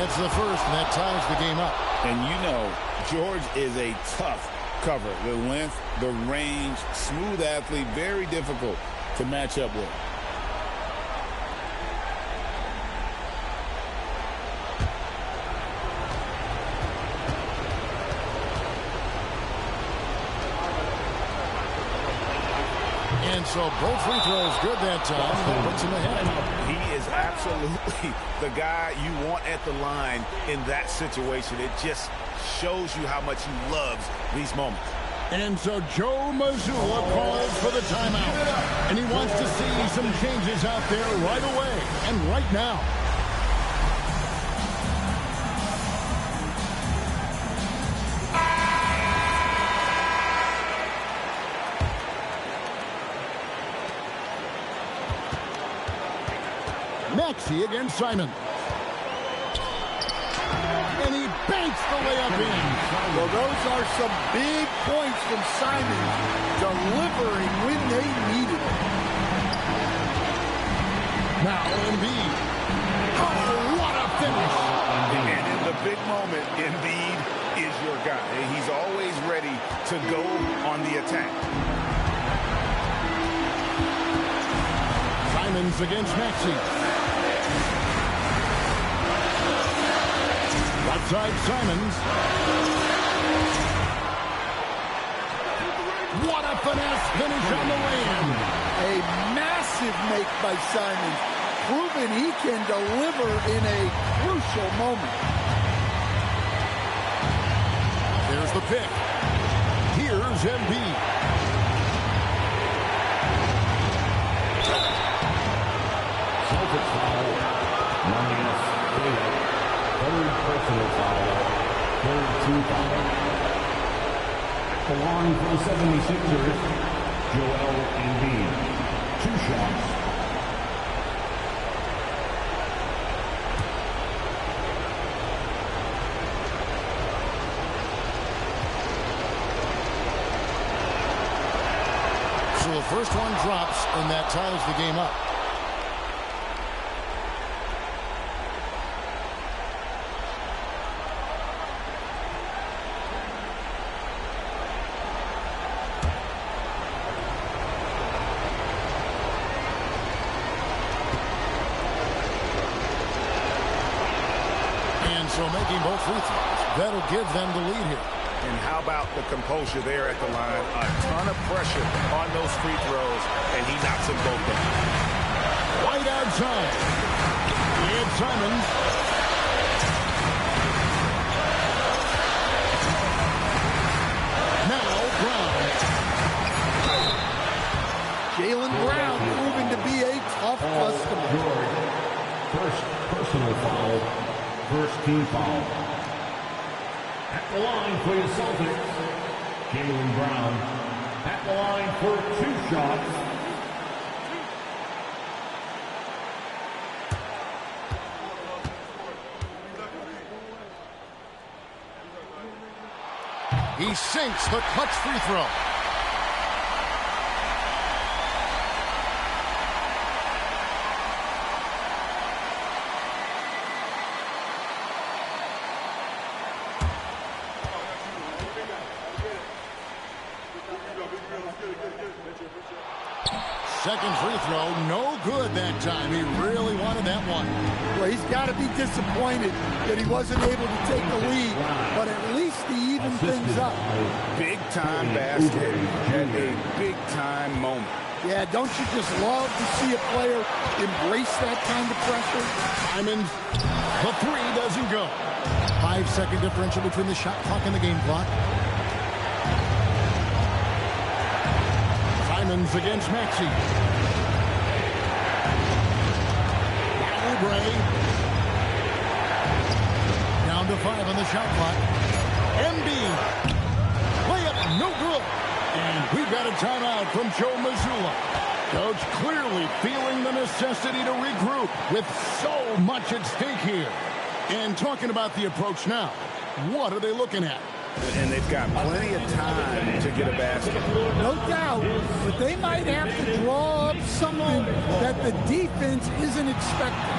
It's the first, and that ties the game up. And you know, George is a tough cover. The length, the range, smooth athlete, very difficult to match up with. And so both free throws good that time. That puts him ahead. He is absolutely the guy you want at the line in that situation. It just shows you how much he loves these moments. And so Joe Mazzulla calls for the timeout. And he wants to see some changes out there right away and right now. Maxey against Simon. And he banks the layup in. Well, those are some big points from Simon, delivering when they needed it. Now Embiid. Oh, what a finish. And in the big moment, Embiid is your guy. He's always ready to go on the attack. Simons against Maxey. Outside Simons. What a finesse finish on the way-in. A massive make by Simons, proving he can deliver in a crucial moment. There's the pick. Here's Embiid. Celtics foul. Minus 3. Third personal foul. Third team foul. The line for the 76ers, Joel Embiid. 2 shots. first one drops, and that ties the game up. So making both free throws, that'll give them the lead here. And how about the composure there at the line? A ton of pressure on those free throws, and he knocks them both down. White outside. And Simons. Now Brown. Jaylen Brown proving to be a tough customer. First personal foul. First team foul. At the line for the Celtics, Jaylen Brown. At the line for 2 shots. He sinks the clutch free throw. Second free throw, no good that time. He really wanted that one. Well, he's got to be disappointed that he wasn't able to take the lead, but at least he evened things up. Big-time basket at a big-time moment. Yeah, don't you just love to see a player embrace that kind of pressure? Simons, the three doesn't go. 5-second differential between the shot clock and the game clock. Simons against Maxey. Oubre. Down to 5 on the shot clock. Embiid. Layup, no good. And we've got a timeout from Joe Mazzulla. Coach clearly feeling the necessity to regroup with so much at stake here. And talking about the approach now, what are they looking at? And they've got plenty of time to get a basket. No doubt, but they might have to draw up something that the defense isn't expecting.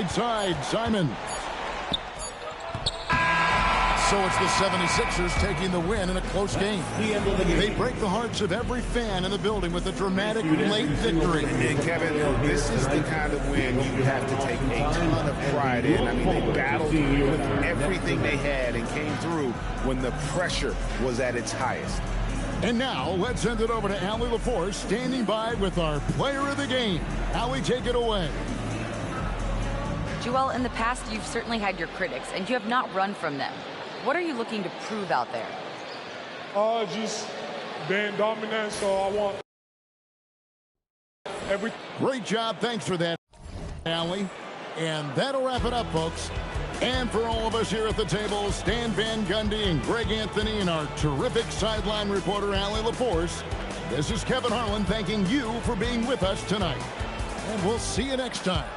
Side, Simon. So it's the 76ers taking the win in a close game. They break the hearts of every fan in the building with a dramatic late victory. And Kevin, this is the kind of win you have to take a ton of pride in. I mean, they battled with everything they had and came through when the pressure was at its highest. And now, let's send it over to Allie LaForce, standing by with our player of the game. Allie, take it away. Joel, in the past, you've certainly had your critics, and you have not run from them. What are you looking to prove out there? Just being dominant, so I want every... Great job. Thanks for that, Allie. And that'll wrap it up, folks. And for all of us here at the table, Stan Van Gundy and Greg Anthony and our terrific sideline reporter, Allie LaForce, this is Kevin Harlan thanking you for being with us tonight. And we'll see you next time